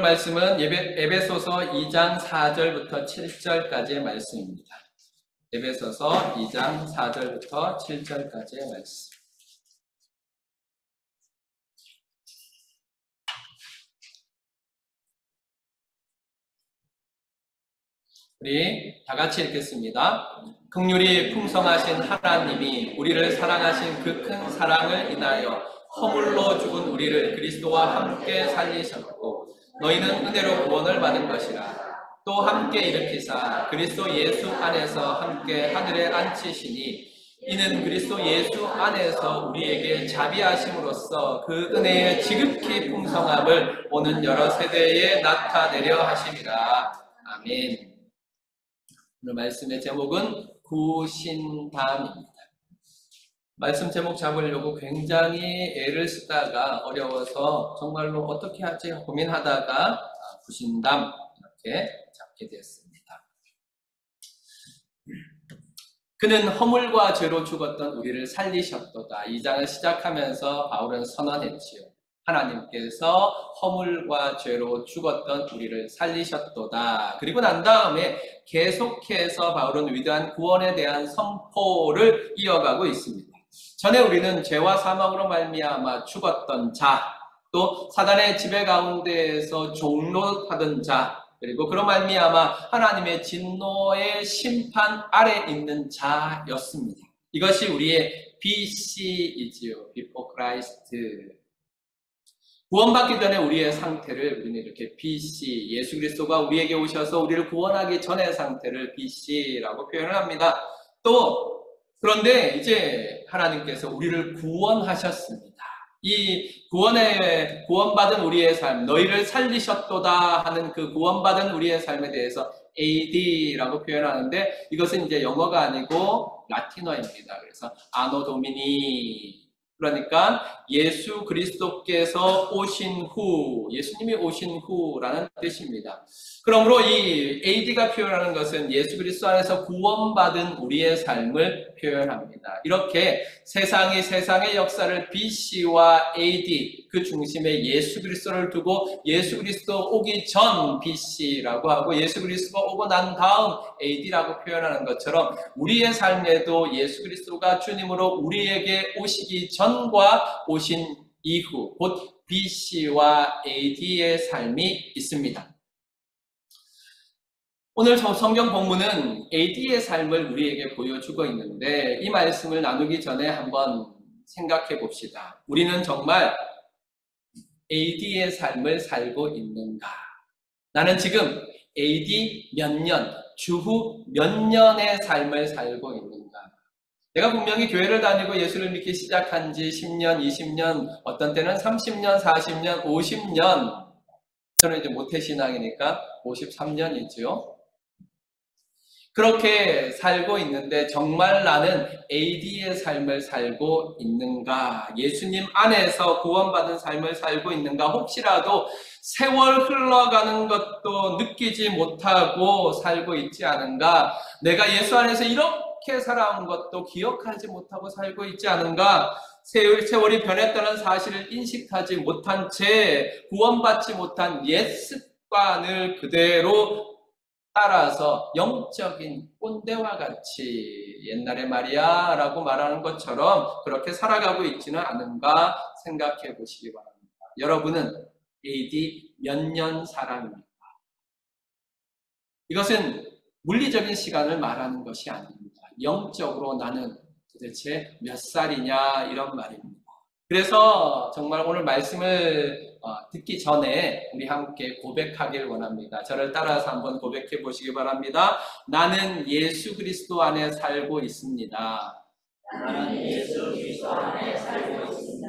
말씀은 에베소서 2장 4절부터 7절까지의 말씀입니다. 에베소서 2장 4절부터 7절까지의 말씀. 우리 다 같이 읽겠습니다. 긍휼이 풍성하신 하나님이 우리를 사랑하신 그 큰 사랑을 인하여 허물로 죽은 우리를 그리스도와 함께 살리셨고 너희는 은혜로 구원을 받은 것이라. 또 함께 일으키사 그리스도 예수 안에서 함께 하늘에 앉히시니 이는 그리스도 예수 안에서 우리에게 자비하심으로써 그 은혜의 지극히 풍성함을 오는 여러 세대에 나타내려 하심이라. 아멘. 오늘 말씀의 제목은 구신담입니다. 말씀 제목 잡으려고 굉장히 애를 쓰다가 어려워서 정말로 어떻게 할지 고민하다가 구신담 이렇게 잡게 되었습니다. 그는 허물과 죄로 죽었던 우리를 살리셨도다. 이 장을 시작하면서 바울은 선언했지요. 하나님께서 허물과 죄로 죽었던 우리를 살리셨도다. 그리고 난 다음에 계속해서 바울은 위대한 구원에 대한 선포를 이어가고 있습니다. 전에 우리는 죄와 사망으로 말미암아 죽었던 자, 또 사단의 지배 가운데에서 종로하던 자, 그리고 그로 말미암아 하나님의 진노의 심판 아래 있는 자였습니다. 이것이 우리의 BC이지요. Before Christ. 구원받기 전에 우리의 상태를 우리는 이렇게 BC, 예수 그리스도가 우리에게 오셔서 우리를 구원하기 전의 상태를 BC라고 표현을 합니다. 또 그런데 이제 하나님께서 우리를 구원하셨습니다. 이 구원받은 우리의 삶, 너희를 살리셨도다 하는 그 구원받은 우리의 삶에 대해서 AD라고 표현하는데 이것은 이제 영어가 아니고 라틴어입니다. 그래서 아노 도미니, 그러니까 예수 그리스도께서 오신 후, 예수님이 오신 후라는 뜻입니다. 그러므로 이 AD가 표현하는 것은 예수 그리스도 안에서 구원받은 우리의 삶을 표현합니다. 이렇게 세상의 역사를 BC와 AD, 그 중심에 예수 그리스도를 두고 예수 그리스도 오기 전 BC라고 하고 예수 그리스도가 오고 난 다음 AD라고 표현하는 것처럼 우리의 삶에도 예수 그리스도가 주님으로 우리에게 오시기 전과 오신 이후, 곧 BC와 AD의 삶이 있습니다. 오늘 성경 본문은 AD의 삶을 우리에게 보여주고 있는데 이 말씀을 나누기 전에 한번 생각해 봅시다. 우리는 정말 AD의 삶을 살고 있는가? 나는 지금 AD 몇 년, 주후 몇 년의 삶을 살고 있는가? 내가 분명히 교회를 다니고 예수를 믿기 시작한 지 10년, 20년, 어떤 때는 30년, 40년, 50년, 저는 이제 모태신앙이니까 53년이죠. 그렇게 살고 있는데 정말 나는 AD의 삶을 살고 있는가? 예수님 안에서 구원받은 삶을 살고 있는가? 혹시라도 세월 흘러가는 것도 느끼지 못하고 살고 있지 않은가? 내가 예수 안에서 이렇게 살아온 것도 기억하지 못하고 살고 있지 않은가? 세월이 변했다는 사실을 인식하지 못한 채 구원받지 못한 옛 습관을 그대로 따라서 영적인 꼰대와 같이 옛날에 말이야 라고 말하는 것처럼 그렇게 살아가고 있지는 않은가 생각해 보시기 바랍니다. 여러분은 AD 몇 년 사람입니까? 이것은 물리적인 시간을 말하는 것이 아닙니다. 영적으로 나는 도대체 몇 살이냐 이런 말입니다. 그래서 정말 오늘 말씀을 듣기 전에 우리 함께 고백하길 원합니다. 저를 따라서 한번 고백해 보시기 바랍니다. 나는 예수 그리스도 안에 살고 있습니다. 나는 예수 그리스도 안에 살고 있습니다.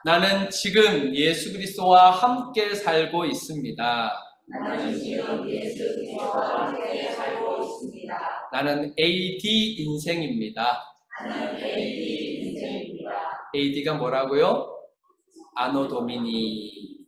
나는 지금 예수 그리스도와 함께 살고 있습니다. 나는 지금 예수 그리스도와 함께 살고 있습니다. 나는 AD 인생입니다. 나는 AD 인생입니다. AD가 뭐라고요? 아노 도미니.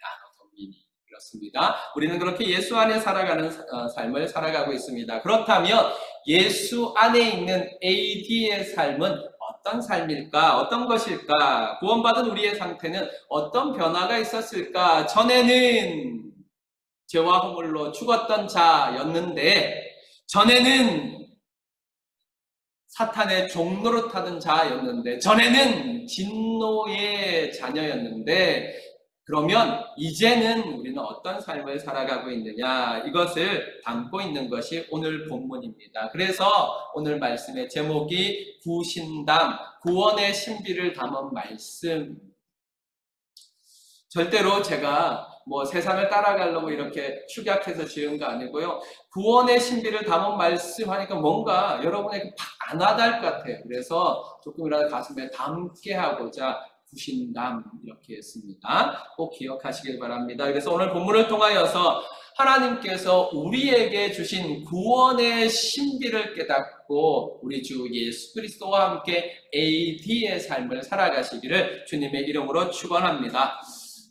아노 도미니. 그렇습니다. 우리는 그렇게 예수 안에 살아가는 삶을 살아가고 있습니다. 그렇다면 예수 안에 있는 AD의 삶은 어떤 삶일까? 어떤 것일까? 구원받은 우리의 상태는 어떤 변화가 있었을까? 전에는 죄와 허물로 죽었던 자였는데 전에는 사탄의 종로로 타던 자였는데 전에는 진노의 자녀였는데 그러면 이제는 우리는 어떤 삶을 살아가고 있느냐 이것을 담고 있는 것이 오늘 본문입니다. 그래서 오늘 말씀의 제목이 구신담, 구원의 신비를 담은 말씀. 절대로 제가 세상을 따라가려고 이렇게 축약해서 지은 거 아니고요. 구원의 신비를 담은 말씀 하니까 뭔가 여러분에게 팍 안 와닿을 것 같아요. 그래서 조금이라도 가슴에 담게 하고자 구신담 이렇게 했습니다. 꼭 기억하시길 바랍니다. 그래서 오늘 본문을 통하여서 하나님께서 우리에게 주신 구원의 신비를 깨닫고 우리 주 예수 그리스도와 함께 AD의 삶을 살아가시기를 주님의 이름으로 축원합니다.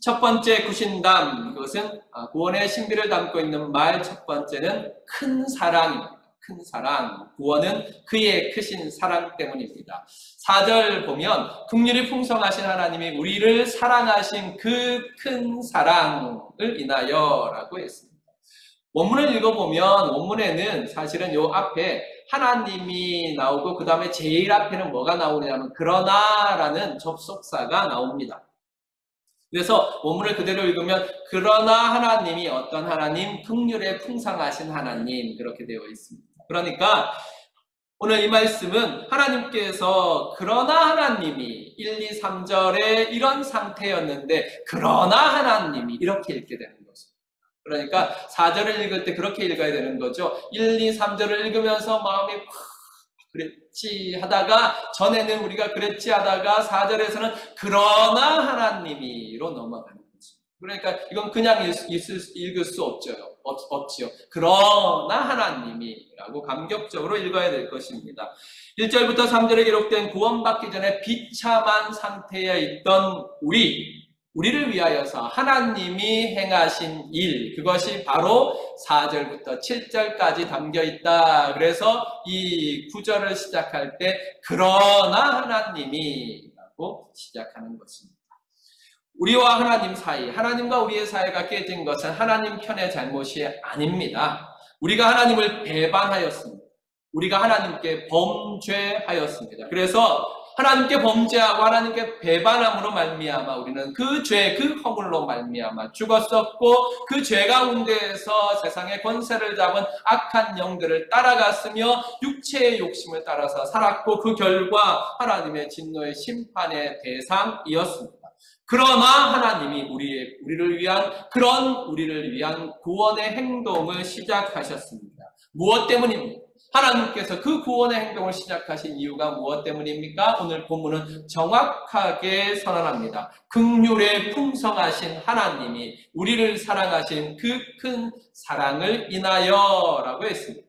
첫 번째 구신담, 그것은 구원의 신비를 담고 있는 말 첫 번째는 큰 사랑입니다. 큰 사랑, 구원은 그의 크신 사랑 때문입니다. 4절 보면 긍휼이 풍성하신 하나님이 우리를 사랑하신 그 큰 사랑을 인하여 라고 했습니다. 원문을 읽어보면 원문에는 사실은 요 앞에 하나님이 나오고 그 다음에 제일 앞에는 뭐가 나오냐면 그러나 라는 접속사가 나옵니다. 그래서 원문을 그대로 읽으면 그러나 하나님이 어떤 하나님? 긍휼에 풍성하신 하나님 그렇게 되어 있습니다. 그러니까 오늘 이 말씀은 하나님께서 그러나 하나님이 1, 2, 3절에 이런 상태였는데 그러나 하나님이 이렇게 읽게 되는 거죠. 그러니까 4절을 읽을 때 그렇게 읽어야 되는 거죠. 1, 2, 3절을 읽으면서 마음이 그랬지 하다가 전에는 우리가 그랬지 하다가 4절에서는 그러나 하나님이로 넘어가는 거지. 그러니까 이건 그냥 읽을 수 없지요. 그러나 하나님이라고 감격적으로 읽어야 될 것입니다. 1절부터 3절에 기록된 구원받기 전에 비참한 상태에 있던 우리를 위하여서 하나님이 행하신 일, 그것이 바로 4절부터 7절까지 담겨 있다. 그래서 이 구절을 시작할 때 그러나 하나님이 라고 시작하는 것입니다. 우리와 하나님 사이, 하나님과 우리의 사이가 깨진 것은 하나님 편의 잘못이 아닙니다. 우리가 하나님을 배반하였습니다. 우리가 하나님께 범죄하였습니다. 그래서 하나님께 범죄하고 하나님께 배반함으로 말미암아 우리는 그 죄, 그 허물로 말미암아 죽었었고 그 죄 가운데에서 세상의 권세를 잡은 악한 영들을 따라갔으며 육체의 욕심을 따라서 살았고 그 결과 하나님의 진노의 심판의 대상이었습니다. 그러나 하나님이 우리를 위한 구원의 행동을 시작하셨습니다. 무엇 때문입니까? 하나님께서 그 구원의 행동을 시작하신 이유가 무엇 때문입니까? 오늘 본문은 정확하게 선언합니다. 긍휼에 풍성하신 하나님이 우리를 사랑하신 그 큰 사랑을 인하여 라고 했습니다.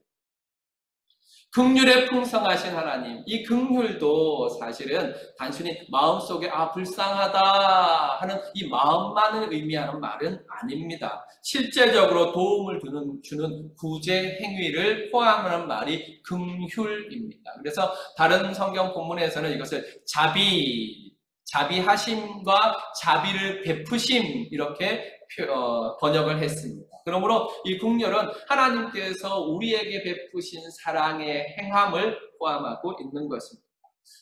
긍휼에 풍성하신 하나님, 이 긍휼도 사실은 단순히 마음속에 불쌍하다 하는 이 마음만을 의미하는 말은 아닙니다. 실제적으로 도움을 주는 구제 행위를 포함하는 말이 긍휼입니다. 그래서 다른 성경 본문에서는 이것을 자비하심과 자비를 베푸심 이렇게 번역을 했습니다. 그러므로 이 긍휼은 하나님께서 우리에게 베푸신 사랑의 행함을 포함하고 있는 것입니다.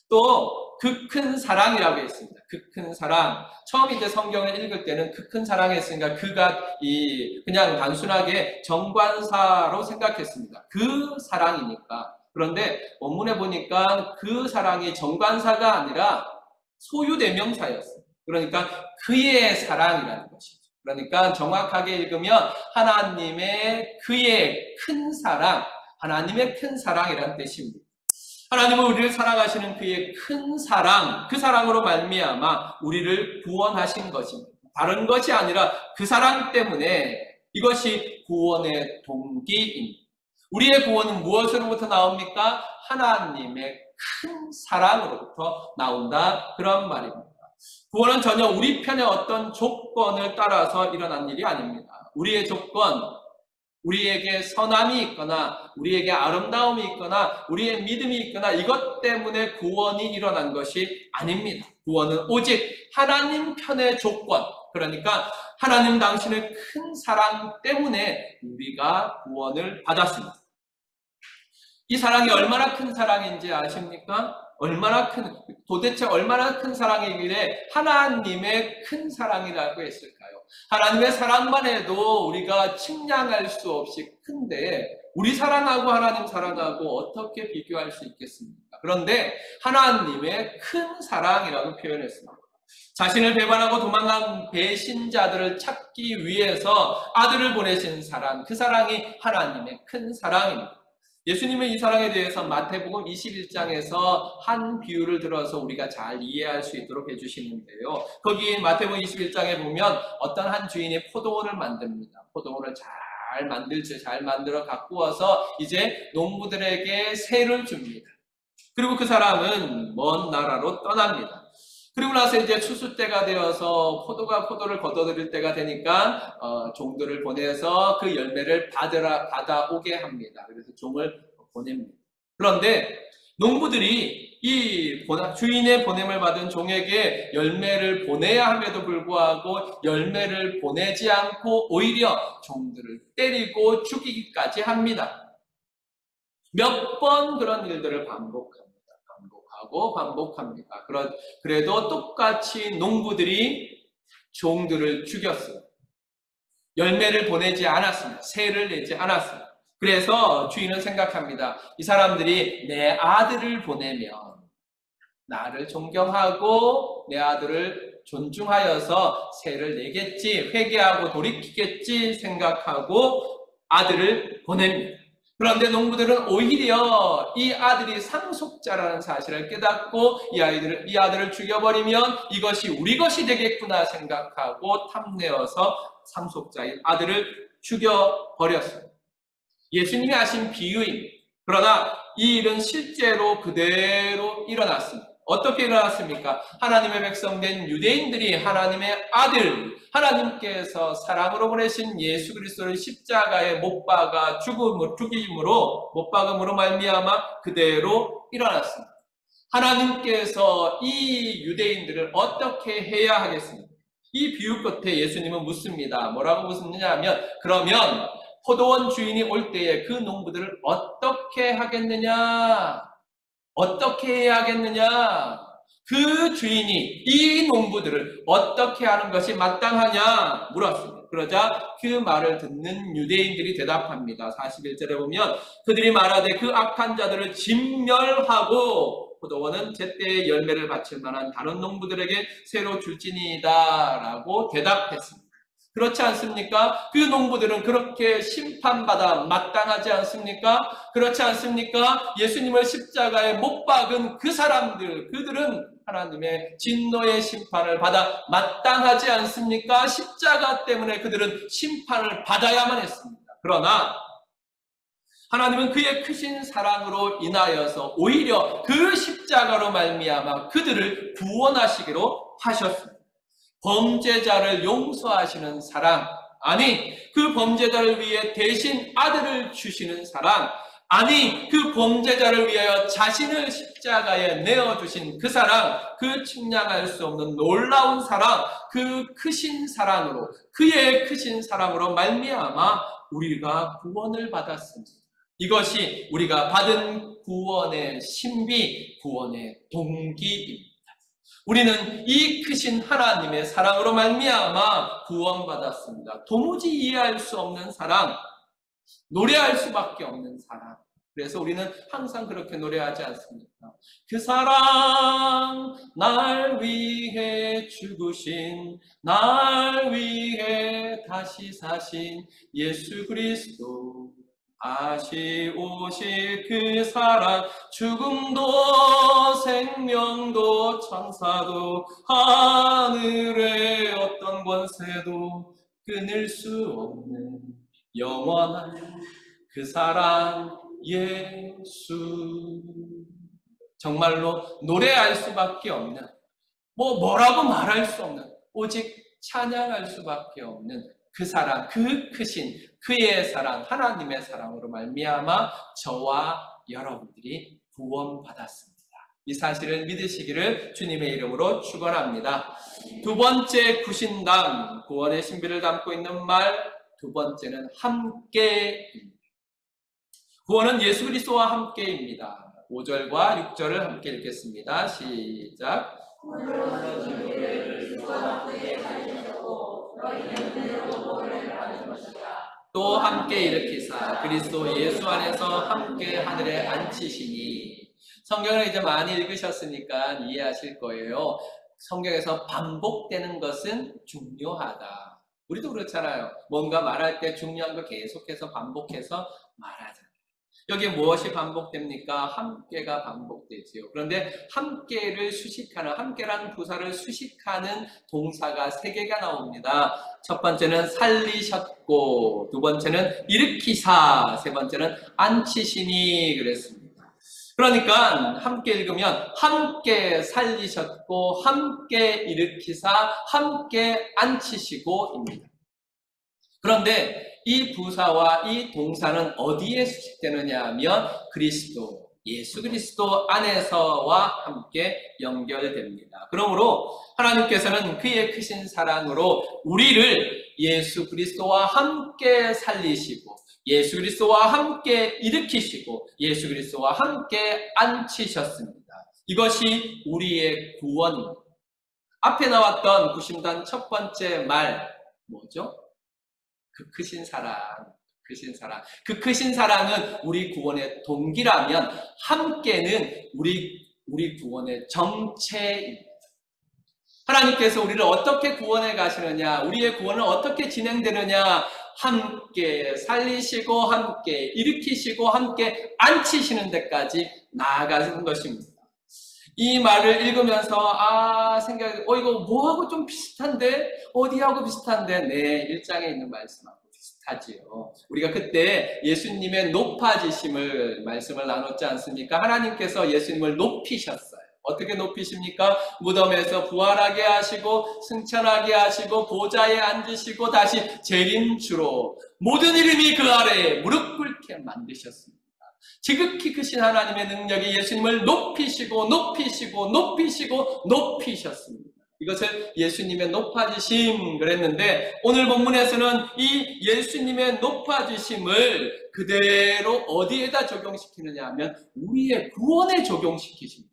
또 그 큰 사랑이라고 했습니다. 그 큰 사랑. 처음 이제 성경을 읽을 때는 그 큰 사랑 했으니까 그가 그냥 단순하게 정관사로 생각했습니다. 그 사랑이니까. 그런데 원문에 보니까 그 사랑이 정관사가 아니라 소유대명사였어요. 그러니까 그의 사랑이라는 것이죠. 그러니까 정확하게 읽으면 그의 큰 사랑, 하나님의 큰 사랑이라는 뜻입니다. 하나님은 우리를 사랑하시는 그의 큰 사랑, 그 사랑으로 말미암아 우리를 구원하신 것입니다. 다른 것이 아니라 그 사랑 때문에 이것이 구원의 동기입니다. 우리의 구원은 무엇으로부터 나옵니까? 하나님의 큰 사랑으로부터 나온다. 그런 말입니다. 구원은 전혀 우리 편의 어떤 조건을 따라서 일어난 일이 아닙니다. 우리의 조건, 우리에게 선함이 있거나 우리에게 아름다움이 있거나 우리의 믿음이 있거나 이것 때문에 구원이 일어난 것이 아닙니다. 구원은 오직 하나님 편의 조건, 그러니까 하나님 당신의 큰 사랑 때문에 우리가 구원을 받았습니다. 이 사랑이 얼마나 큰 사랑인지 아십니까? 도대체 얼마나 큰 사랑이길래 하나님의 큰 사랑이라고 했을까요? 하나님의 사랑만 해도 우리가 측량할 수 없이 큰데 우리 사랑하고 하나님 사랑하고 어떻게 비교할 수 있겠습니까? 그런데 하나님의 큰 사랑이라고 표현했습니다. 자신을 배반하고 도망간 배신자들을 찾기 위해서 아들을 보내신 사랑, 그 사랑이 하나님의 큰 사랑입니다. 예수님은 이 사랑에 대해서 마태복음 21장에서 한 비유를 들어서 우리가 잘 이해할 수 있도록 해주시는데요. 거기 마태복음 21장에 보면 어떤 한 주인이 포도원을 만듭니다. 포도원을 잘 만들어 갖고 와서 이제 농부들에게 세를 줍니다. 그리고 그 사람은 먼 나라로 떠납니다. 그리고 나서 이제 추수 때가 되어서 포도를 걷어들일 때가 되니까 종들을 보내서 그 열매를 받아오게 합니다. 그래서 종을 보냅니다. 그런데 농부들이 이 주인의 보냄을 받은 종에게 열매를 보내야 함에도 불구하고 열매를 보내지 않고 오히려 종들을 때리고 죽이기까지 합니다. 몇 번 그런 일들을 반복합니다. 반복합니다. 그래도 똑같이 농부들이 종들을 죽였어요. 열매를 보내지 않았습니다. 세를 내지 않았습니다. 그래서 주인은 생각합니다. 이 사람들이 내 아들을 보내면 나를 존경하고 내 아들을 존중하여서 세를 내겠지, 회개하고 돌이키겠지 생각하고 아들을 보냅니다. 그런데 농부들은 오히려 이 아들이 상속자라는 사실을 깨닫고 이 아들을 죽여버리면 이것이 우리 것이 되겠구나 생각하고 탐내어서 상속자인 아들을 죽여버렸습니다. 예수님이 하신 비유입니다. 그러나 이 일은 실제로 그대로 일어났습니다. 어떻게 일어났습니까? 하나님의 백성된 유대인들이 하나님의 아들, 하나님께서 사랑으로 보내신 예수 그리스도를 십자가에 못 박음으로 말미암아 그대로 일어났습니다. 하나님께서 이 유대인들을 어떻게 해야 하겠습니까? 이 비유 끝에 예수님은 묻습니다. 뭐라고 묻느냐 하면, 그러면 포도원 주인이 올 때에 그 농부들을 어떻게 하겠느냐? 어떻게 해야 하겠느냐? 그 주인이 이 농부들을 어떻게 하는 것이 마땅하냐? 물었습니다. 그러자 그 말을 듣는 유대인들이 대답합니다. 41절에 보면 그들이 말하되 그 악한 자들을 진멸하고 포도원은 제때에 열매를 바칠 만한 다른 농부들에게 새로 줄지니이다 라고 대답했습니다. 그렇지 않습니까? 그 농부들은 그렇게 심판받아 마땅하지 않습니까? 그렇지 않습니까? 예수님을 십자가에 못 박은 그 사람들, 그들은 하나님의 진노의 심판을 받아 마땅하지 않습니까? 십자가 때문에 그들은 심판을 받아야만 했습니다. 그러나 하나님은 그의 크신 사랑으로 인하여서 오히려 그 십자가로 말미암아 그들을 구원하시기로 하셨습니다. 범죄자를 용서하시는 사랑, 아니 그 범죄자를 위해 대신 아들을 주시는 사랑, 아니 그 범죄자를 위하여 자신을 십자가에 내어주신 그 사랑, 그 측량할 수 없는 놀라운 사랑, 그 크신 사랑으로, 그의 크신 사랑으로 말미암아 우리가 구원을 받았습니다. 이것이 우리가 받은 구원의 신비, 구원의 동기입니다. 우리는 이 크신 하나님의 사랑으로 말미암아 구원받았습니다. 도무지 이해할 수 없는 사랑, 노래할 수밖에 없는 사랑. 그래서 우리는 항상 그렇게 노래하지 않습니까? 그 사랑 날 위해 죽으신, 날 위해 다시 사신 예수 그리스도, 다시 오실 그 사랑, 죽음도 생명도 천사도 하늘의 어떤 권세도 끊을 수 없는 영원한 그 사랑 예수. 정말로 노래할 수밖에 없는, 뭐라고 말할 수 없는, 오직 찬양할 수밖에 없는 그 사랑, 그 크신 그의 사랑, 하나님의 사랑으로 말미암아 저와 여러분들이 구원받았습니다. 이 사실을 믿으시기를 주님의 이름으로 축원합니다. 두 번째 구신당, 구원의 신비를 담고 있는 말, 두 번째는 함께입니다. 구원은 예수 그리스도와 함께입니다. 5절과 6절을 함께 읽겠습니다. 시작. 또 함께 일으키사 그리스도 예수 안에서 함께 하늘에 앉히시니. 성경을 이제 많이 읽으셨으니까 이해하실 거예요. 성경에서 반복되는 것은 중요하다. 우리도 그렇잖아요. 뭔가 말할 때 중요한 거 계속해서 반복해서 말하잖아요. 여기에 무엇이 반복됩니까? 함께가 반복되지요. 그런데 함께를 수식하는, 함께라는 부사를 수식하는 동사가 3개가 나옵니다. 첫 번째는 살리셨고, 두 번째는 일으키사, 세 번째는 앉히시니 그랬습니다. 그러니까 함께 읽으면 함께 살리셨고, 함께 일으키사, 함께 앉히시고입니다. 그런데 이 부사와 이 동사는 어디에 수식되느냐 하면 그리스도, 예수 그리스도 안에서와 함께 연결됩니다. 그러므로 하나님께서는 그의 크신 사랑으로 우리를 예수 그리스도와 함께 살리시고, 예수 그리스도와 함께 일으키시고, 예수 그리스도와 함께 앉히셨습니다. 이것이 우리의 구원입니다. 앞에 나왔던 구심단 첫 번째 말 뭐죠? 그 크신 사랑, 크신 사랑. 그 크신 사랑은 우리 구원의 동기라면 함께는 우리 구원의 정체입니다. 하나님께서 우리를 어떻게 구원해 가시느냐, 우리의 구원은 어떻게 진행되느냐, 함께 살리시고, 함께 일으키시고, 함께 앉히시는 데까지 나아가는 것입니다. 이 말을 읽으면서 이거 뭐하고 좀 비슷한데? 어디하고 비슷한데? 네, 1장에 있는 말씀하고 비슷하지요. 우리가 그때 예수님의 높아지심을 말씀을 나눴지 않습니까? 하나님께서 예수님을 높이셨어요. 어떻게 높이십니까? 무덤에서 부활하게 하시고 승천하게 하시고 보좌에 앉으시고 다시 재림주로 모든 이름이 그 아래에 무릎 꿇게 만드셨습니다. 지극히 크신 하나님의 능력이 예수님을 높이시고 높이셨습니다. 이것을 예수님의 높아지심 그랬는데, 오늘 본문에서는 이 예수님의 높아지심을 그대로 어디에다 적용시키느냐 하면 우리의 구원에 적용시키십니다.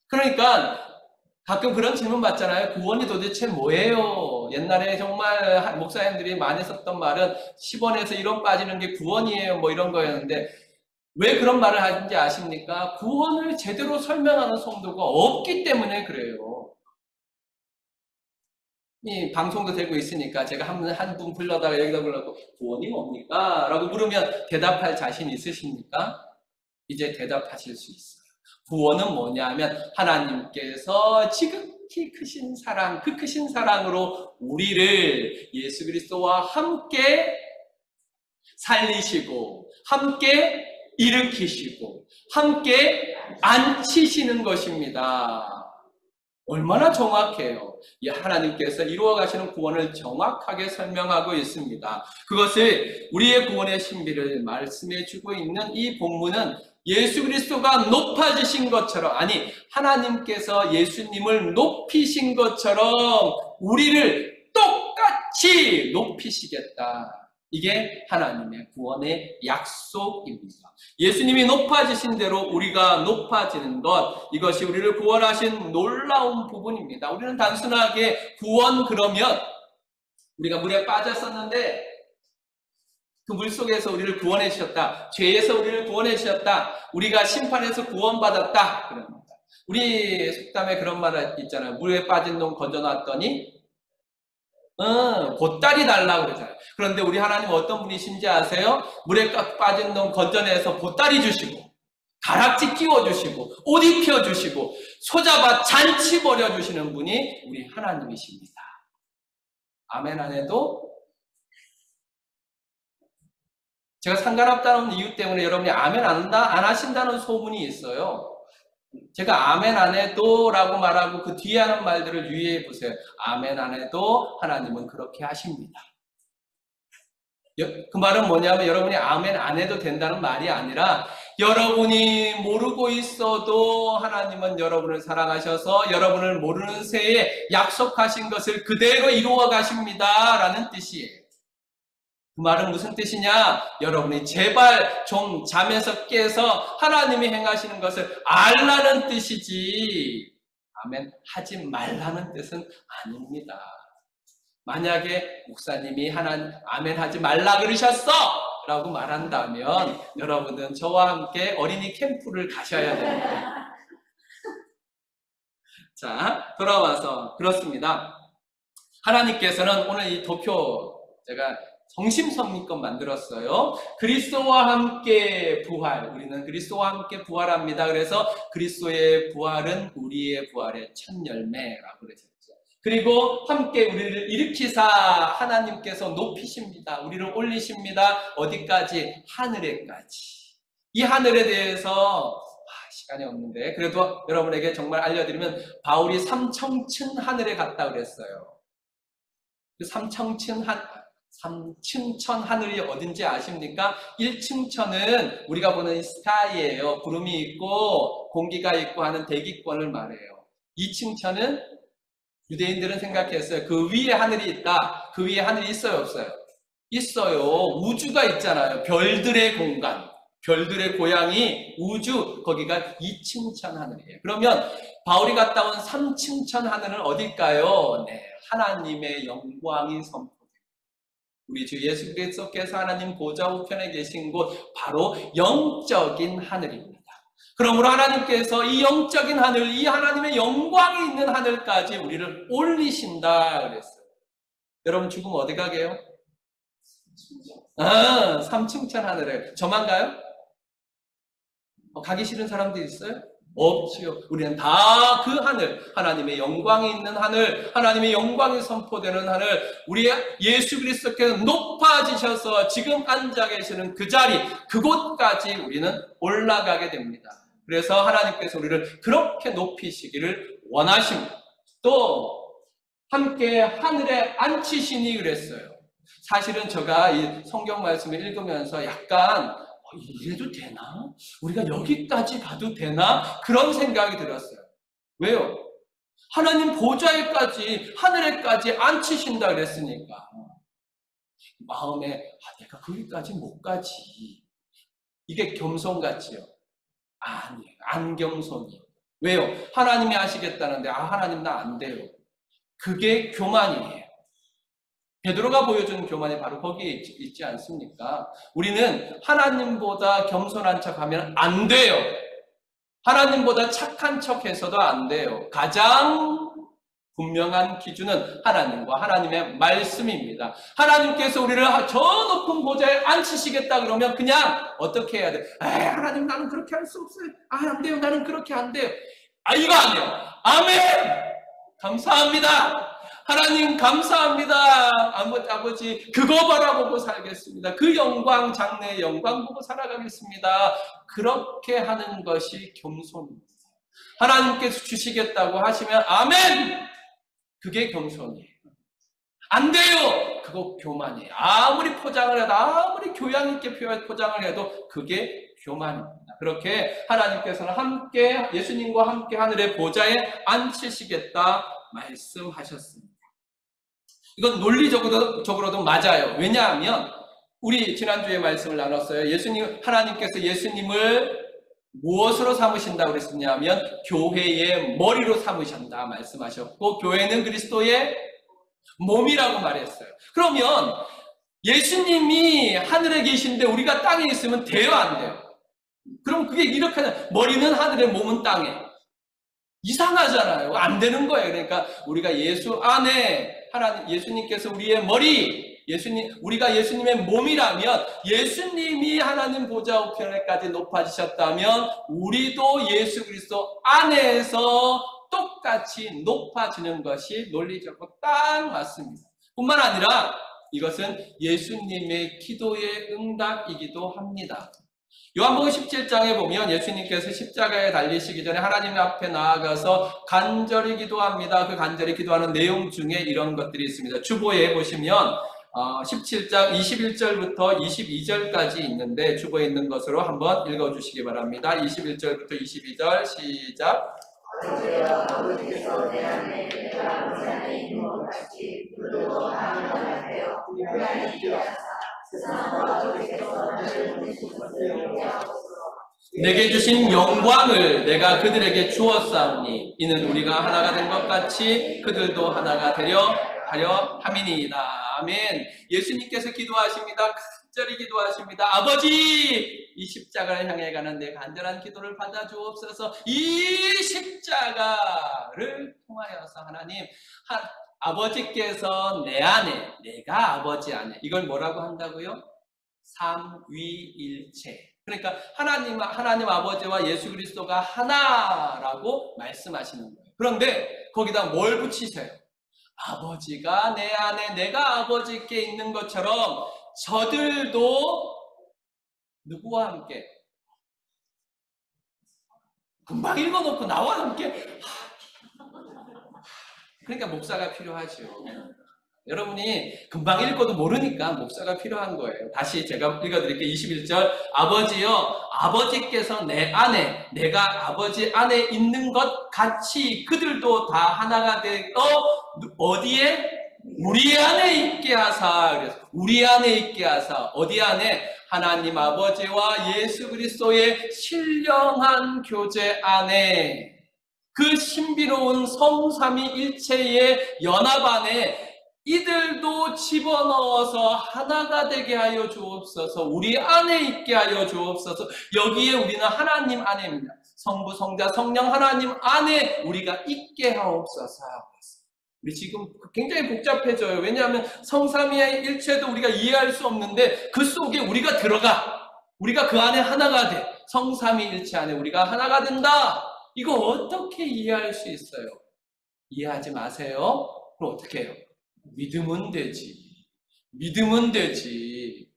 그러니까 가끔 그런 질문 받잖아요. 구원이 도대체 뭐예요? 옛날에 정말 목사님들이 많이 썼던 말은 10원에서 1원 빠지는 게 구원이에요, 뭐 이런 거였는데, 왜 그런 말을 하는지 아십니까? 구원을 제대로 설명하는 성도가 없기 때문에 그래요. 이 방송도 되고 있으니까 제가 한 분 불러다가 여기다 불러고 구원이 뭡니까? 라고 물으면 대답할 자신 있으십니까? 이제 대답하실 수 있어요. 구원은 뭐냐면 하나님께서 지극히 크신 사랑, 그 크신 사랑으로 우리를 예수 그리스도와 함께 살리시고, 함께 일으키시고, 함께 앉히시는 것입니다. 얼마나 정확해요. 이 하나님께서 이루어 가시는 구원을 정확하게 설명하고 있습니다. 그것을 우리의 구원의 신비를 말씀해 주고 있는 이 본문은 예수 그리스도가 높아지신 것처럼, 아니 하나님께서 예수님을 높이신 것처럼 우리를 똑같이 높이시겠다. 이게 하나님의 구원의 약속입니다. 예수님이 높아지신 대로 우리가 높아지는 것, 이것이 우리를 구원하신 놀라운 부분입니다. 우리는 단순하게 구원 그러면 우리가 물에 빠졌었는데 그 물속에서 우리를 구원해 주셨다. 죄에서 우리를 구원해 주셨다. 우리가 심판에서 구원받았다. 그럽니다. 우리 속담에 그런 말 있잖아요. 물에 빠진 놈 건져놨더니 보따리 달라고 그러잖아요. 그런데 우리 하나님 어떤 분이신지 아세요? 물에 빠진 놈 건져내서 보따리 주시고, 가락지 끼워주시고, 옷 입혀주시고, 소잡아 잔치 벌여주시는 분이 우리 하나님이십니다. 아멘 안 해도 제가 상관없다는 이유 때문에 여러분이 아멘 안 하신다는 소문이 있어요. 제가 아멘 안 해도 라고 말하고 그 뒤에 하는 말들을 유의해 보세요. 아멘 안 해도 하나님은 그렇게 하십니다. 그 말은 뭐냐면 여러분이 아멘 안 해도 된다는 말이 아니라 여러분이 모르고 있어도 하나님은 여러분을 사랑하셔서 여러분을 모르는 새에 약속하신 것을 그대로 이루어 가십니다 라는 뜻이에요. 그 말은 무슨 뜻이냐? 여러분이 제발 좀 잠에서 깨서 하나님이 행하시는 것을 알라는 뜻이지, 아멘, 하지 말라는 뜻은 아닙니다. 만약에 목사님이 아멘 하지 말라 그러셨어! 라고 말한다면 여러분은 저와 함께 어린이 캠프를 가셔야 됩니다. 자, 돌아와서 그렇습니다. 하나님께서는 오늘 이 도표 제가 성심성의껏 만들었어요. 그리스도와 함께 부활, 우리는 그리스도와 함께 부활합니다. 그래서 그리스도의 부활은 우리의 부활의 첫 열매라고 그러셨죠. 그리고 함께 우리를 일으키사 하나님께서 높이십니다. 우리를 올리십니다. 어디까지? 하늘에까지. 이 하늘에 대해서 시간이 없는데 그래도 여러분에게 정말 알려드리면 바울이 삼청천 하늘에 갔다 그랬어요. 그 삼층천 하늘이 어딘지 아십니까? 1층 천은 우리가 보는 스카이예요. 구름이 있고 공기가 있고 하는 대기권을 말해요. 2층 천은 유대인들은 생각했어요. 그 위에 하늘이 있다. 그 위에 하늘이 있어요, 없어요? 있어요. 우주가 있잖아요. 별들의 공간, 별들의 고향이 우주, 거기가 2층 천 하늘이에요. 그러면 바울이 갔다 온 3층 천 하늘은 어딜까요? 네, 하나님의 영광이 선포됩니다. 우리 주 예수 그리스도께서 하나님 보좌 우편에 계신 곳, 바로 영적인 하늘입니다. 그러므로 하나님께서 이 영적인 하늘, 이 하나님의 영광이 있는 하늘까지 우리를 올리신다 그랬어요. 여러분 죽으면 어디 가게요? 3층 천 하늘에. 저만 가요? 가기 싫은 사람들이 있어요? 없지요. 우리는 다 그 하늘, 하나님의 영광이 있는 하늘, 하나님의 영광이 선포되는 하늘, 우리 예수 그리스도께서 높아지셔서 지금 앉아 계시는 그 자리, 그곳까지 우리는 올라가게 됩니다. 그래서 하나님께서 우리를 그렇게 높이시기를 원하십니다. 또 함께 하늘에 앉히시니 그랬어요. 사실은 제가 이 성경 말씀을 읽으면서 약간 이래도 되나? 우리가 여기까지 가도 되나? 그런 생각이 들었어요. 왜요? 하나님 보좌에까지, 하늘에까지 앉히신다 그랬으니까 마음에 내가 거기까지 못 가지. 이게 겸손 같지요? 아니에요. 안 겸손이에요. 왜요? 하나님이 하시겠다는데 하나님 나 안 돼요. 그게 교만이에요. 베드로가 보여준 교만이 바로 거기에 있지 않습니까? 우리는 하나님보다 겸손한 척하면 안 돼요. 하나님보다 착한 척해서도 안 돼요. 가장 분명한 기준은 하나님과 하나님의 말씀입니다. 하나님께서 우리를 저 높은 보좌에 앉히시겠다 그러면 그냥 어떻게 해야 돼? 하나님 나는 그렇게 할 수 없어요. 안 돼요. 나는 그렇게 안 돼요. 이거 안 돼요. 아멘! 감사합니다. 하나님 감사합니다. 아버지 그거 바라보고 살겠습니다. 그 영광, 장래의 영광 보고 살아가겠습니다. 그렇게 하는 것이 겸손입니다. 하나님께서 주시겠다고 하시면 아멘! 그게 겸손이에요. 안 돼요! 그거 교만이에요. 아무리 포장을 해도, 아무리 교양 있게 포장을 해도 그게 교만입니다. 그렇게 하나님께서는 함께, 예수님과 함께 하늘의 보좌에 앉히시겠다 말씀하셨습니다. 이건 논리적으로도 맞아요. 왜냐하면 우리 지난주에 말씀을 나눴어요. 하나님께서 예수님을 무엇으로 삼으신다고 그랬었냐면 교회의 머리로 삼으신다 말씀하셨고, 교회는 그리스도의 몸이라고 말했어요. 그러면 예수님이 하늘에 계신데 우리가 땅에 있으면 돼요, 안 돼요? 그럼 그게 이렇게 머리는 하늘에, 몸은 땅에. 이상하잖아요. 안 되는 거예요. 그러니까 우리가 예수 안에 예수님께서 우리의 머리, 우리가 예수님의 몸이라면, 예수님이 하나님 보좌 우편에까지 높아지셨다면 우리도 예수 그리스도 안에서 똑같이 높아지는 것이 논리적으로 딱 맞습니다. 뿐만 아니라 이것은 예수님의 기도의 응답이기도 합니다. 요한복음 17장에 보면 예수님께서 십자가에 달리시기 전에 하나님 앞에 나아가서 간절히 기도합니다. 그 간절히 기도하는 내용 중에 이런 것들이 있습니다. 주보에 보시면 17장 21절부터 22절까지 있는데 죽어 있는 것으로 한번 읽어주시기 바랍니다. 21절부터 22절 시작. 아버지께서 내 안에 내가 아버지 안에 있는 것 같이 그들도 다 하나가 되어 하나님 있게 하사 세상과 아버지께서 나를 보내신 것을 알게 하옵소서. 내게 주신 영광을 내가 그들에게 주었사오니 이는 우리가 하나가 된 것 같이 그들도 하나가 되려 하려 함이니이다. 아멘. 예수님께서 기도하십니다. 간절히 기도하십니다. 아버지, 이 십자가를 향해 가는 내 간절한 기도를 받아주옵소서. 이 십자가를 통하여서 하나님, 아버지께서 내 안에, 내가 아버지 안에, 이걸 뭐라고 한다고요? 삼위일체. 그러니까 하나님 아버지와 예수 그리스도가 하나라고 말씀하시는 거예요. 그런데 거기다 뭘 붙이세요? 아버지가 내 안에 내가 아버지께 있는 것처럼 저들도 누구와 함께? 금방 읽어놓고 나와 함께. 그러니까 목사가 필요하죠. 여러분이 금방 읽어도 모르니까 목사가 필요한 거예요. 다시 제가 읽어드릴게요. 21절. 아버지여, 아버지께서 내 안에, 내가 아버지 안에 있는 것 같이 그들도 다 하나가 되어 어디에? 우리 안에 있게 하사. 그래서 우리 안에 있게 하사. 어디 안에? 하나님 아버지와 예수 그리스도의 신령한 교제 안에, 그 신비로운 성삼위일체의 연합 안에 이들도 집어넣어서 하나가 되게 하여 주옵소서. 우리 안에 있게 하여 주옵소서. 여기에 우리는 하나님 안에입니다. 성부, 성자, 성령 하나님 안에 우리가 있게 하옵소서. 우리 지금 굉장히 복잡해져요. 왜냐하면 성삼위의 일체도 우리가 이해할 수 없는데 그 속에 우리가 들어가. 우리가 그 안에 하나가 돼. 성삼위일체 안에 우리가 하나가 된다. 이거 어떻게 이해할 수 있어요? 이해하지 마세요. 그럼 어떻게 해요? 믿으면 되지. 믿으면 되지.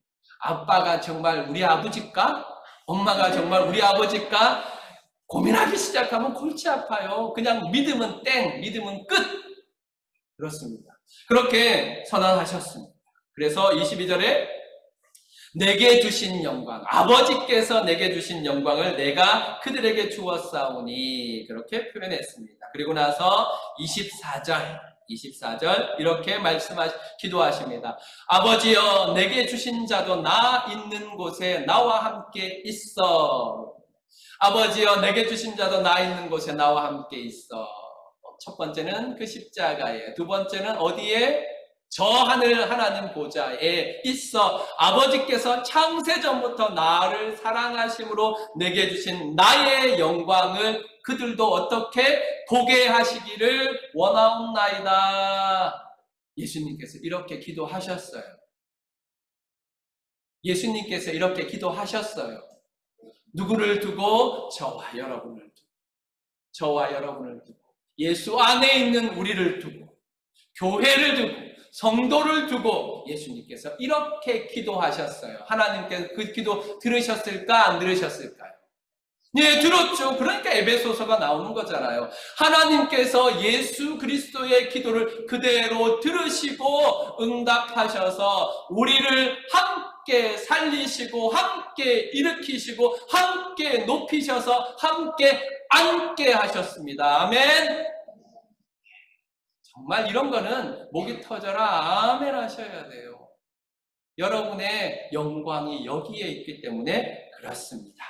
아빠가 정말 우리 아버지일까? 엄마가 정말 우리 아버지일까? 고민하기 시작하면 골치 아파요. 그냥 믿으면 땡, 믿으면 끝. 그렇습니다. 그렇게 선언하셨습니다. 그래서 22절에 내게 주신 영광, 아버지께서 내게 주신 영광을 내가 그들에게 주었사오니, 그렇게 표현했습니다. 그리고 나서 24절 이렇게 기도하십니다. 아버지여, 내게 주신 자도 나 있는 곳에 나와 함께 있어. 아버지여, 내게 주신 자도 나 있는 곳에 나와 함께 있어. 첫 번째는 그 십자가에, 두 번째는 어디에? 저 하늘 하나님 보좌에 있어. 아버지께서 창세전부터 나를 사랑하심으로 내게 주신 나의 영광을 그들도 어떻게 보게 하시기를 원하옵나이다. 예수님께서 이렇게 기도하셨어요. 예수님께서 이렇게 기도하셨어요. 누구를 두고? 저와 여러분을 두고. 저와 여러분을 두고. 예수 안에 있는 우리를 두고. 교회를 두고. 성도를 두고 예수님께서 이렇게 기도하셨어요. 하나님께서 그 기도 들으셨을까? 안 들으셨을까요? 네, 들었죠. 그러니까 에베소서가 나오는 거잖아요. 하나님께서 예수 그리스도의 기도를 그대로 들으시고 응답하셔서 우리를 함께 살리시고 함께 일으키시고 함께 높이셔서 함께 앉게 하셨습니다. 아멘. 정말 이런 거는 목이 터져라 아멘 하셔야 돼요. 여러분의 영광이 여기에 있기 때문에 그렇습니다.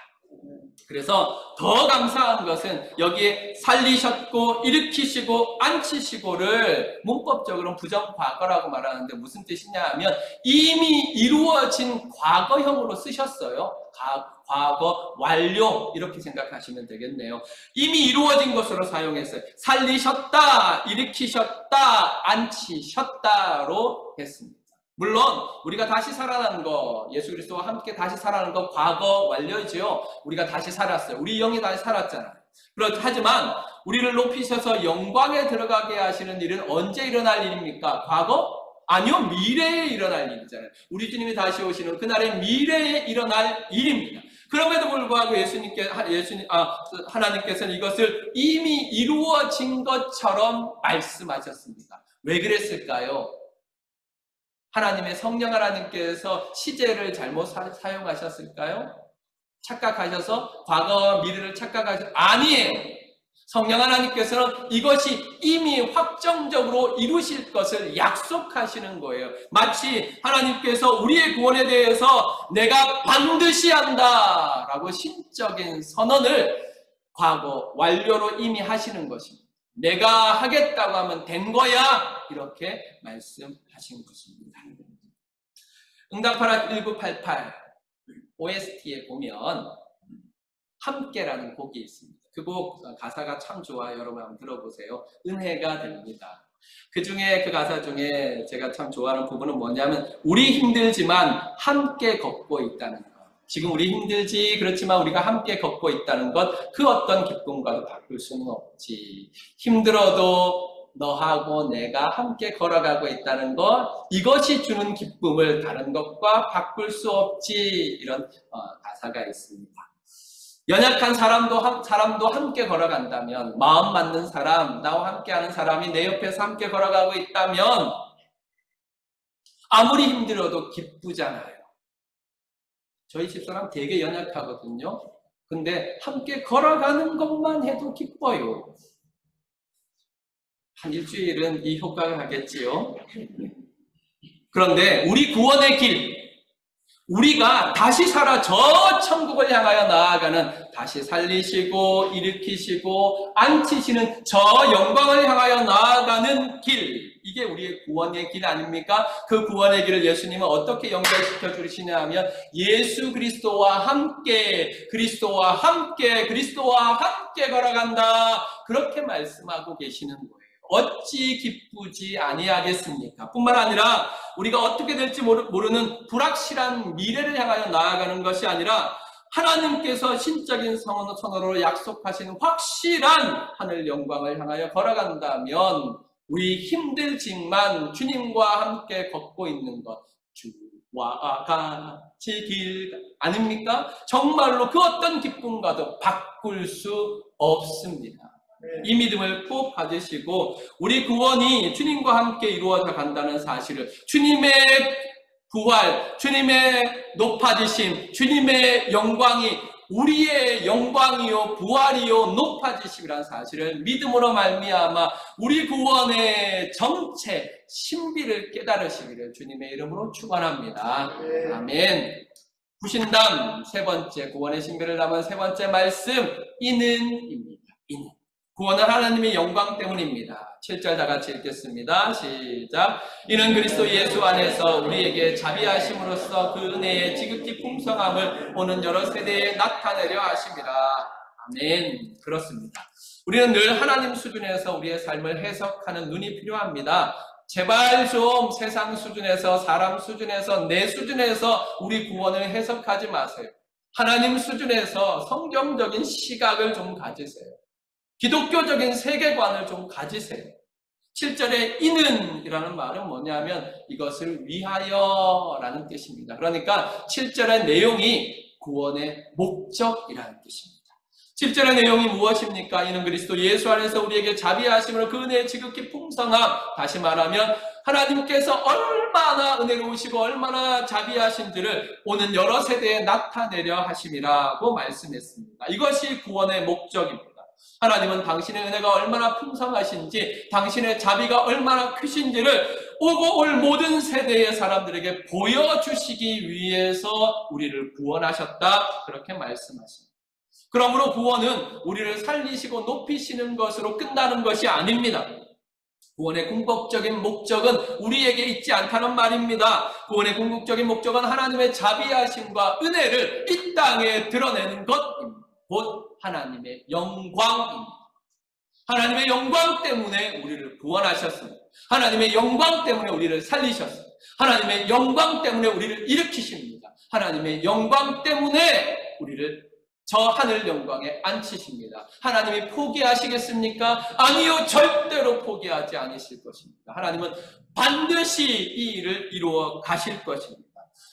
그래서 더 감사한 것은 여기에 살리셨고 일으키시고 앉히시고를 문법적으로는 부정과거라고 말하는데 무슨 뜻이냐 하면 이미 이루어진 과거형으로 쓰셨어요. 과거 완료 이렇게 생각하시면 되겠네요. 이미 이루어진 것으로 사용했어요. 살리셨다, 일으키셨다, 앉히셨다로 했습니다. 물론 우리가 다시 살아난 거, 예수 그리스도와 함께 다시 살아난 거 과거 완료이지요. 우리가 다시 살았어요. 우리 영이 다시 살았잖아요. 하지만 우리를 높이셔서 영광에 들어가게 하시는 일은 언제 일어날 일입니까? 과거? 아니요, 미래에 일어날 일이잖아요. 우리 주님이 다시 오시는 그날의 미래에 일어날 일입니다. 그럼에도 불구하고 하나님께서는 이것을 이미 이루어진 것처럼 말씀하셨습니다. 왜 그랬을까요? 하나님의 성령 하나님께서 시제를 잘못 사용하셨을까요? 착각하셔서 과거와 미래를 착각하셔서 아니에요. 성령 하나님께서는 이것이 이미 확정적으로 이루실 것을 약속하시는 거예요. 마치 하나님께서 우리의 구원에 대해서 내가 반드시 한다 라고 신적인 선언을 과거 완료로 이미 하시는 것입니다. 내가 하겠다고 하면 된 거야 이렇게 말씀하신 것입니다. 응답하라 1988 OST에 보면 함께라는 곡이 있습니다. 그 곡 가사가 참 좋아요. 여러분 한번 들어보세요. 은혜가 됩니다. 그 가사 중에 제가 참 좋아하는 부분은 뭐냐면 우리 힘들지만 함께 걷고 있다는 것. 지금 우리 힘들지 그렇지만 우리가 함께 걷고 있다는 것, 그 어떤 기쁨과도 바꿀 수는 없지. 힘들어도 너하고 내가 함께 걸어가고 있다는 것, 이것이 주는 기쁨을 다른 것과 바꿀 수 없지. 이런 가사가 있습니다. 연약한 사람도 함께 걸어간다면, 마음 맞는 사람, 나와 함께하는 사람이 내 옆에서 함께 걸어가고 있다면 아무리 힘들어도 기쁘잖아요. 저희 집사람 되게 연약하거든요. 근데 함께 걸어가는 것만 해도 기뻐요. 한 일주일은 이 효과가 가겠지요. 그런데 우리 구원의 길, 우리가 다시 살아 저 천국을 향하여 나아가는, 다시 살리시고 일으키시고 앉히시는 저 영광을 향하여 나아가는 길, 이게 우리의 구원의 길 아닙니까? 그 구원의 길을 예수님은 어떻게 연결시켜 주시냐 하면 예수 그리스도와 함께, 그리스도와 함께, 그리스도와 함께 걸어간다, 그렇게 말씀하고 계시는 거예요. 어찌 기쁘지 아니하겠습니까? 뿐만 아니라 우리가 어떻게 될지 모르는 불확실한 미래를 향하여 나아가는 것이 아니라 하나님께서 신적인 선언으로 약속하신 확실한 하늘 영광을 향하여 걸어간다면 우리 힘들지만 주님과 함께 걷고 있는 것, 주와 같이 길 아닙니까? 정말로 그 어떤 기쁨과도 바꿀 수 없습니다. 이 믿음을 꼭 가지시고 우리 구원이 주님과 함께 이루어져 간다는 사실을, 주님의 부활, 주님의 높아지심, 주님의 영광이 우리의 영광이요 부활이요 높아지심이라는 사실을 믿음으로 말미암아 우리 구원의 정체 신비를 깨달으시기를 주님의 이름으로 축원합니다. 아멘. 구신담 세 번째, 구원의 신비를 담은 세 번째 말씀, 이는입니다. 이는. 구원은 하나님의 영광 때문입니다. 7절 다 같이 읽겠습니다. 시작. 이는 그리스도 예수 안에서 우리에게 자비하심으로써 그 은혜의 지극히 풍성함을 오는 여러 세대에 나타내려 하심이라. 아멘. 그렇습니다. 우리는 늘 하나님 수준에서 우리의 삶을 해석하는 눈이 필요합니다. 제발 좀 세상 수준에서, 사람 수준에서, 내 수준에서 우리 구원을 해석하지 마세요. 하나님 수준에서 성경적인 시각을 좀 가지세요. 기독교적인 세계관을 좀 가지세요. 7절에 이는 이라는 말은 뭐냐면 이것을 위하여 라는 뜻입니다. 그러니까 7절의 내용이 구원의 목적이라는 뜻입니다. 7절의 내용이 무엇입니까? 이는 그리스도 예수 안에서 우리에게 자비하심으로 그 은혜의 지극히 풍성함, 다시 말하면 하나님께서 얼마나 은혜로우시고 얼마나 자비하신지를 오는 여러 세대에 나타내려 하심이라고 말씀했습니다. 이것이 구원의 목적입니다. 하나님은 당신의 은혜가 얼마나 풍성하신지, 당신의 자비가 얼마나 크신지를 오고 올 모든 세대의 사람들에게 보여주시기 위해서 우리를 구원하셨다, 그렇게 말씀하십니다. 그러므로 구원은 우리를 살리시고 높이시는 것으로 끝나는 것이 아닙니다. 구원의 궁극적인 목적은 우리에게 있지 않다는 말입니다. 구원의 궁극적인 목적은 하나님의 자비하심과 은혜를 이 땅에 드러내는 것입니다. 곧 하나님의 영광입니다. 하나님의 영광 때문에 우리를 구원하셨습니다. 하나님의 영광 때문에 우리를 살리셨습니다. 하나님의 영광 때문에 우리를 일으키십니다. 하나님의 영광 때문에 우리를 저 하늘 영광에 앉히십니다. 하나님이 포기하시겠습니까? 아니요, 절대로 포기하지 않으실 것입니다. 하나님은 반드시 이 일을 이루어 가실 것입니다.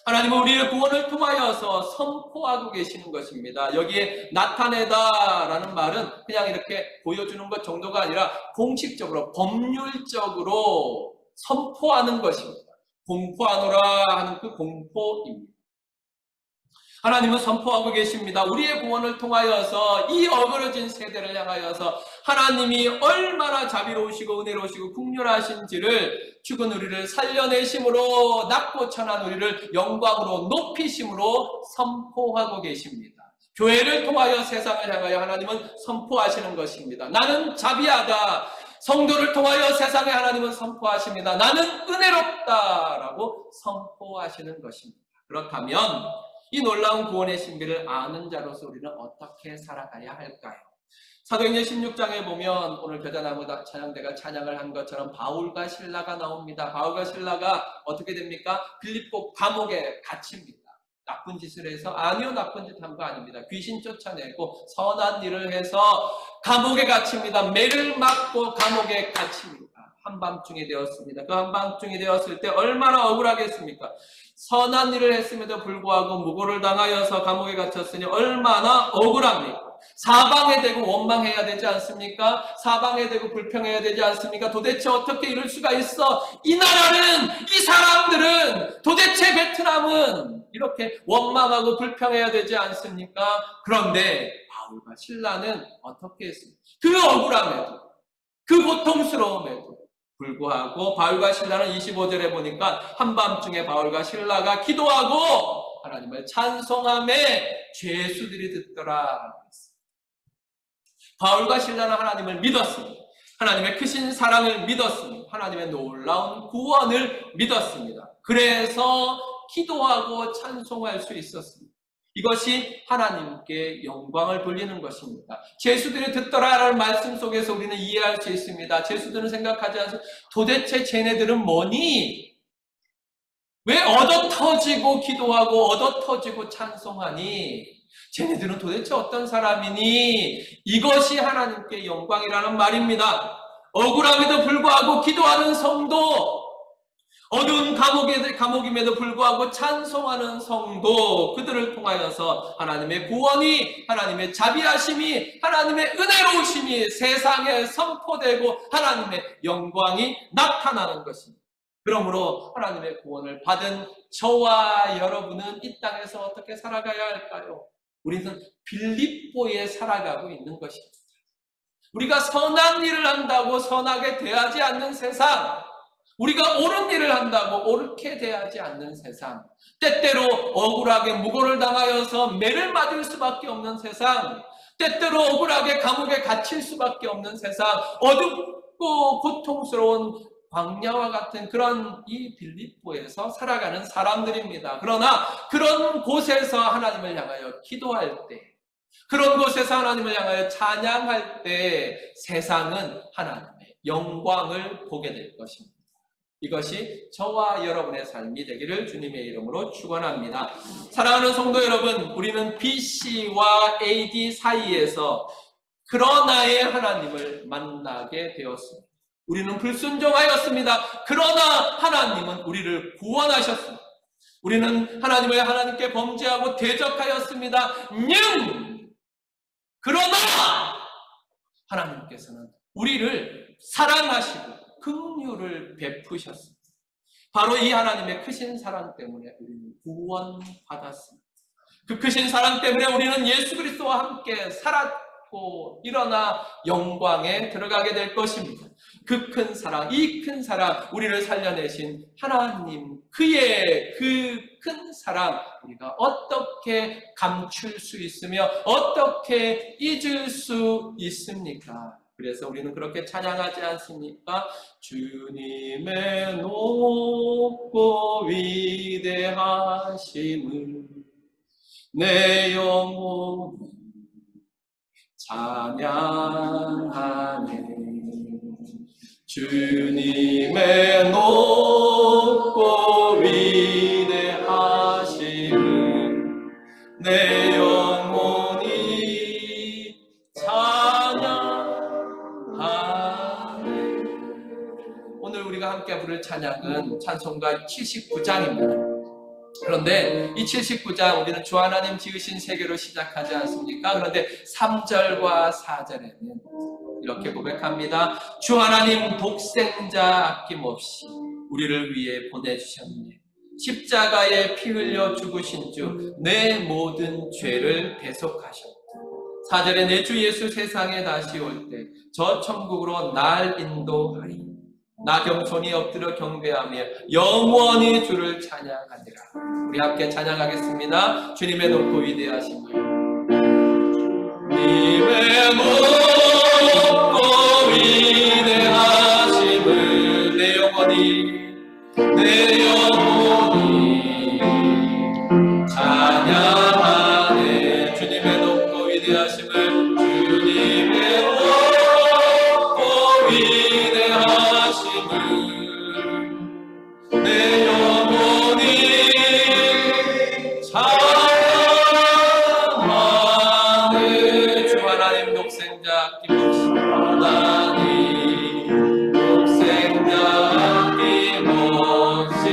하나님은 우리의 구원을 통하여서 선포하고 계시는 것입니다. 여기에 나타내다라는 말은 그냥 이렇게 보여주는 것 정도가 아니라 공식적으로, 법률적으로 선포하는 것입니다. 공포하노라 하는 그 공포입니다. 하나님은 선포하고 계십니다. 우리의 구원을 통하여서 이 어그러진 세대를 향하여서 하나님이 얼마나 자비로우시고 은혜로우시고 긍휼하신지를 죽은 우리를 살려내심으로 낮고 천한 우리를 영광으로 높이심으로 선포하고 계십니다. 교회를 통하여 세상을 향하여 하나님은 선포하시는 것입니다. 나는 자비하다. 성도를 통하여 세상에 하나님은 선포하십니다. 나는 은혜롭다라고 선포하시는 것입니다. 그렇다면 이 놀라운 구원의 신비를 아는 자로서 우리는 어떻게 살아가야 할까요? 사도행전 16장에 보면 오늘 겨자나무 찬양대가 찬양을 한 것처럼 바울과 실라가 나옵니다. 바울과 실라가 어떻게 됩니까? 빌립보 감옥에 갇힙니다. 나쁜 짓을 해서? 아니요, 나쁜 짓 한 거 아닙니다. 귀신 쫓아내고 선한 일을 해서 감옥에 갇힙니다. 매를 맞고 감옥에 갇힙니다. 한밤중이 되었습니다. 그 한밤중이 되었을 때 얼마나 억울하겠습니까? 선한 일을 했음에도 불구하고 무고를 당하여서 감옥에 갇혔으니 얼마나 억울합니까? 사방에 대고 원망해야 되지 않습니까? 사방에 대고 불평해야 되지 않습니까? 도대체 어떻게 이럴 수가 있어? 이 나라는, 이 사람들은, 도대체 베트남은 이렇게 원망하고 불평해야 되지 않습니까? 그런데 바울과 실라는 어떻게 했습니까? 그 억울함에도, 그 고통스러움에도 불구하고 바울과 신라는 25절에 보니까 한밤중에 바울과 신라가 기도하고 하나님을 찬송함에 죄수들이 듣더라. 바울과 신라는 하나님을 믿었습니다. 하나님의 크신 사랑을 믿었습니다. 하나님의 놀라운 구원을 믿었습니다. 그래서 기도하고 찬송할 수 있었습니다. 이것이 하나님께 영광을 돌리는 것입니다. 죄수들이 듣더라라는 말씀 속에서 우리는 이해할 수 있습니다. 죄수들은 생각하지 않습니다. 도대체 쟤네들은 뭐니? 왜 얻어터지고 기도하고 얻어터지고 찬송하니? 쟤네들은 도대체 어떤 사람이니? 이것이 하나님께 영광이라는 말입니다. 억울함에도 불구하고 기도하는 성도, 어두운 감옥임에도 불구하고 찬송하는 성도, 그들을 통하여서 하나님의 구원이, 하나님의 자비하심이, 하나님의 은혜로우심이 세상에 선포되고 하나님의 영광이 나타나는 것입니다. 그러므로 하나님의 구원을 받은 저와 여러분은 이 땅에서 어떻게 살아가야 할까요? 우리는 빌립보에 살아가고 있는 것입니다. 우리가 선한 일을 한다고 선하게 대하지 않는 세상, 우리가 옳은 일을 한다고 옳게 대하지 않는 세상, 때때로 억울하게 무고를 당하여서 매를 맞을 수밖에 없는 세상, 때때로 억울하게 감옥에 갇힐 수밖에 없는 세상, 어둡고 고통스러운 광야와 같은 그런 이 빌립보에서 살아가는 사람들입니다. 그러나 그런 곳에서 하나님을 향하여 기도할 때, 그런 곳에서 하나님을 향하여 찬양할 때 세상은 하나님의 영광을 보게 될 것입니다. 이것이 저와 여러분의 삶이 되기를 주님의 이름으로 축원합니다. 사랑하는 성도 여러분, 우리는 BC와 AD 사이에서 그러나의 하나님을 만나게 되었습니다. 우리는 불순종하였습니다. 그러나 하나님은 우리를 구원하셨습니다. 우리는 하나님께 범죄하고 대적하였습니다. 그러나 하나님께서는 우리를 사랑하시고 긍휼을 베푸셨습니다. 바로 이 하나님의 크신 사랑 때문에 우리는 구원받았습니다. 그 크신 사랑 때문에 우리는 예수 그리스도와 함께 살았고 일어나 영광에 들어가게 될 것입니다. 그 큰 사랑, 이 큰 사랑, 우리를 살려내신 하나님, 그의 그 큰 사랑 우리가 어떻게 감출 수 있으며 어떻게 잊을 수 있습니까? 그래서 우리는 그렇게 찬양하지 않습니까? 주님의 높고 위대하심을 내 영혼이 찬양하네. 주님의 높고 위대하심을 내 영혼이 찬양하네. 오늘 우리가 함께 부를 찬양은 찬송가 79장입니다. 그런데 이 79장 우리는 주 하나님 지으신 세계로 시작하지 않습니까? 그런데 3절과 4절에는 이렇게 고백합니다. 주 하나님 독생자 아낌없이 우리를 위해 보내주셨네. 십자가에 피 흘려 죽으신 주 내 모든 죄를 대속하셨다. 4절에 내 주 예수 세상에 다시 올 때 저 천국으로 날 인도하리. 나 겸손히 엎드려 경배하며 영원히 주를 찬양하리라. 우리 함께 찬양하겠습니다. 주님의 높고 위대하심을, 주님의 높고 위대하심을 내 영혼이 찬양하네. 주님의 높고 위대하심을, 주님의 높고 위대하심을 내 영혼이 찬양하네. 주 하나님 독생자 김없이 하나님 독생자 김없이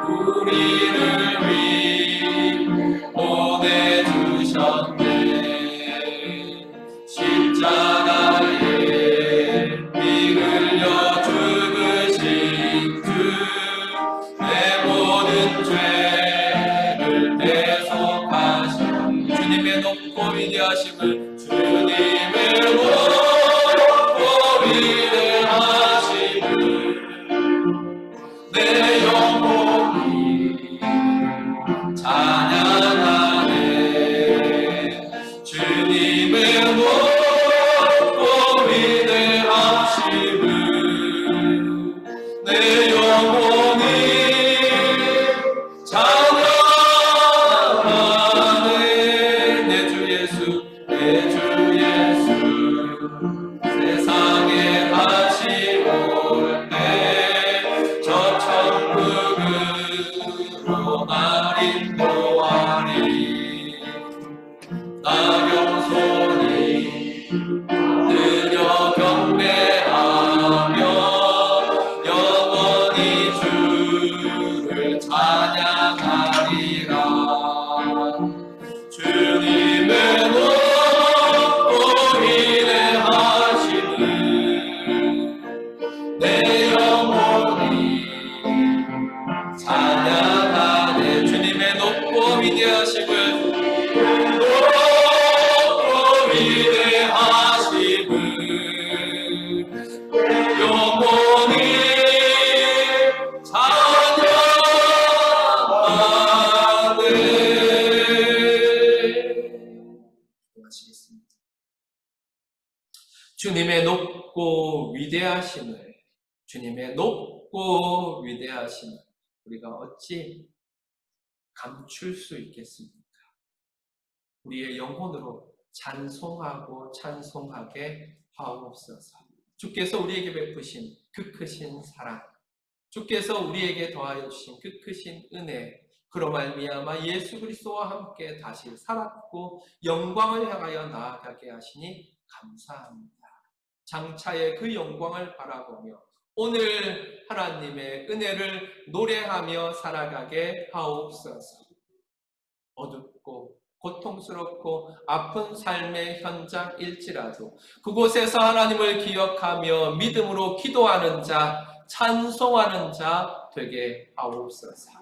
우리를 위해 보내주셨네. 십자가에 피 흘려 죽으신 주 내 모든 죄를 대속하신 주님의 높고 위대하심을, 주님의 높고 위대하심을 내 영혼이 찬양하네. 주님의 높고 위대하심을 내 영혼이 찬양하네. 내 주 예수, 내 주 예수 세상에 다시 올 때 저 천국으로 날 인도하리. 나 겸손히 엎드려 경배하며 영원히 주를 찬양하리라. 주님의 높고 위대하심을 내 영혼이 찬양하네. 주님의 높고 위대하심을, 높고 위대하심을 영원히 찬양하네. 하시겠습니다. 주님의 높고 위대하심을, 주님의 높고 위대하심을 우리가 어찌 감출 수 있겠습니까? 우리의 영혼으로 찬송하고 찬송하게 하옵소서. 주께서 우리에게 베푸신 그 크신 사랑, 주께서 우리에게 더하여 주신 그 크신 은혜, 그로 말미암아 예수 그리스도와 함께 다시 살았고 영광을 향하여 나아가게 하시니 감사합니다. 장차의 그 영광을 바라보며 오늘 하나님의 은혜를 노래하며 살아가게 하옵소서. 어둡고 고통스럽고 아픈 삶의 현장일지라도 그곳에서 하나님을 기억하며 믿음으로 기도하는 자, 찬송하는 자 되게 하옵소서.